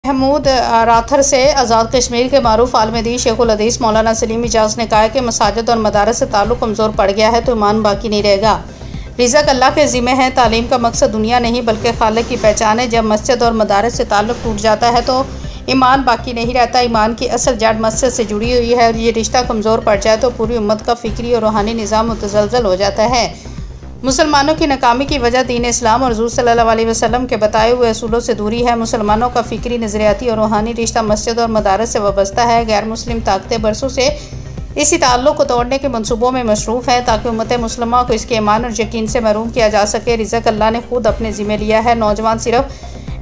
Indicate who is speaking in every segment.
Speaker 1: Mahmood rather से आज़ाद कश्मीर के मारूफ आलिम दीन शेखुल हदीस मौलाना सलीम इजाज़ ने कहा है कि मसाजिद और मदारस से ताल्लुक़ कमज़ोर पड़ गया है तो ईमान बाकी नहीं रहेगा। रिज़्क़ अल्लाह के ज़िम्मे है। तालीम का मकसद दुनिया नहीं बल्कि खालिक की पहचान है। जब मस्जिद और मदारस से ताल्लुक़ टूट जाता है तो ईमान बाकी नहीं रहता। ईमान की असल जड़ मस्जिद से जुड़ी हुई है और ये रिश्ता कमज़ोर पड़ जाए तो पूरी उम्मत का फ़िक्री और रूहानी निज़ाम मुतज़लज़ल हो जाता है। मुसलमानों की नाकामी की वजह दीन इस्लाम और हुज़ूर सल्लल्लाहु अलैहि वसल्लम के बताए हुए असूलों से दूरी है। मुसलमानों का फ़िक्री, नज़रियाती और रूहानी रिश्ता मस्जिद और मदारस से वाबस्ता है। गैर मुस्लिम ताकतें बरसों से इसी ताल्लुक़ को तोड़ने के मनसूबों में मसरूफ़ हैं ताकि उम्मत मुस्लिमा को इसके ईमान और यकीन से महरूम किया जा सके। रिज़्क़ अल्लाह ने खुद अपने ज़िम्मे लिया है। नौजवान सिर्फ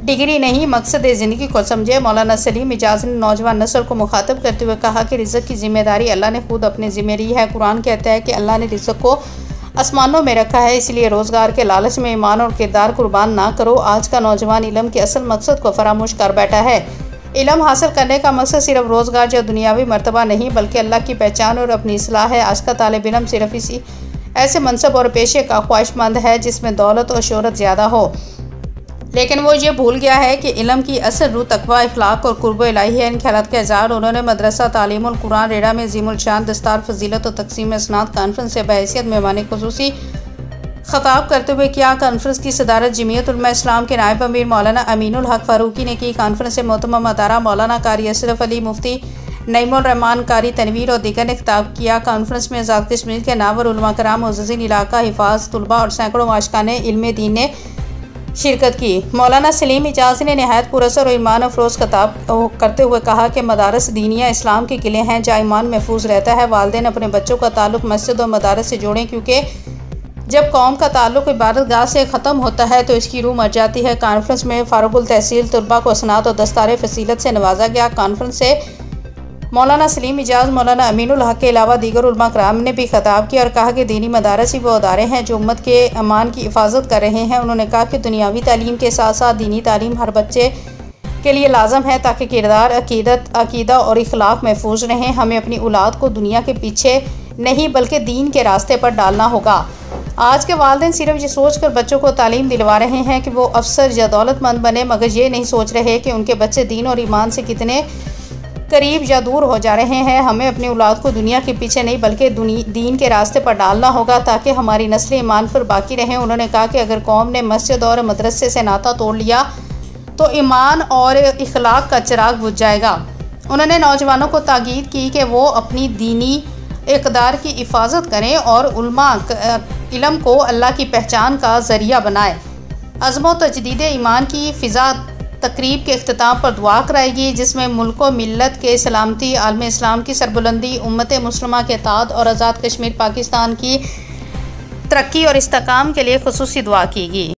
Speaker 1: डिग्री नहीं मकसद ज़िंदगी को समझे। मौलाना सलीम इजाज़ ने नौजवान नस्ल को मुखातब करते हुए कहा कि रिज़्क़ की ज़िम्मेदारी अल्लाह ने खुद अपने ज़िम्मे ली है। कुरान कहता है कि अल्लाह ने रिज़्क़ को आसमानों में रखा है, इसलिए रोज़गार के लालच में ईमान और किरदार कुर्बान ना करो। आज का नौजवान इल्म के असल मकसद को फरामोश कर बैठा है। इल्म हासिल करने का मकसद सिर्फ रोज़गार या दुनियावी मर्तबा नहीं बल्कि अल्लाह की पहचान और अपनी इस्लाह है। आज का तालिब इल्म सिर्फ इसी ऐसे मनसब और पेशे का ख्वाहिशमंद है जिसमें दौलत और शोहरत ज़्यादा हो, लेकिन वो ये भूल गया है कि इल्म की असल रूह तकवा, इखलाक और कुर्ब इलाही है। इन ख्यालात का इज़हार उन्होंने मदरसा तालीमुल कुरान रेड़ा में अज़ीमुल शान दस्तार फजीलत और तकसीम असनाद कॉन्फ्रेंस से बहैसियत मेहमान खुसूसी खताब करते हुए किया। कॉन्फ्रेंस की सदारत जमीयत उलमा इस्लाम के नायब अमीर मौलाना अमीनुल हक फारूकी ने की। कॉन्फ्रेंस से मोहतरम अदारा मौलाना कारी अशरफ अली, मुफ्ती नईमुर रहमान, कारी तनवीर और दीगर ने खिताब किया। कॉन्फ्रेंस में आज़ाद कश्मीर के नावर उलमा कराम, मुअज़्ज़िज़ीन इलाका, हिफाज, तुलबा और सैकड़ों आशिकाने इल्म दीन ने शिरकत की। मौलाना सलीम इजाज़ ने नहायत पुरअसर और ईमान अफरोज़ खिताब करते हुए कहा कि मदारस दीनिया इस्लाम के किले हैं जहाँ ईमान महफूज रहता है। वालिदैन अपने बच्चों का ताल्लुक़ मस्जिद और मदारस से जोड़ें क्योंकि जब कौम का ताल्लुक़ इबादतगाह से ख़त्म होता है तो इसकी रूह मर जाती है। कॉन्फ्रेंस में फारुकुल तहसील तुलबा को असनाद और दस्तार फसीलत से नवाजा गया। कॉन्फ्रेंस से मौलाना सलीम इजाज़, मौलाना अमीनुल हक के अलावा दीगर उलमा कराम ने भी खिताब किया और कहा कि दीनी मदारस ही वो अदारे हैं जो उम्मत के अमान की हिफाजत कर रहे हैं। उन्होंने कहा कि दुनियावी तालीम के साथ साथ दीनी तालीम हर बच्चे के लिए लाजम है ताकि किरदार, अकीदा और इखलाक महफूज रहें। हमें अपनी औलाद को दुनिया के पीछे नहीं बल्कि दीन के रास्ते पर डालना होगा। आज के वालिदैन सिर्फ ये सोच कर बच्चों को तालीम दिलवा रहे हैं कि वो अफसर या दौलतमंद बने, मगर ये नहीं सोच रहे कि उनके बच्चे दीन और ईमान से कितने करीब या दूर हो जा रहे हैं। हमें अपनी औलाद को दुनिया के पीछे नहीं बल्कि दीन के रास्ते पर डालना होगा ताकि हमारी नस्ल ईमान पर बाकी रहें। उन्होंने कहा कि अगर कौम ने मस्जिद और मदरसे से नाता तोड़ लिया तो ईमान और इखलाक का चिराग बुझ जाएगा। उन्होंने नौजवानों को ताकीद की कि वो अपनी दीनी इक़दार की हिफाजत करें और उलमा इल्म को अल्लाह की पहचान का ज़रिया बनाए। अज़्म व तजदीद ईमान की फ़िज़ा तकरीब के अख्तिताम पर दुआ कराएगी जिसमें मुल्क व मिल्लत के सलामती, आलम इस्लाम की सरबुलंदी, उम्मत मुस्लिमा के ताद और आज़ाद कश्मीर पाकिस्तान की तरक्की और इस्तेहकाम के लिए खुसूसी दुआ कीगी।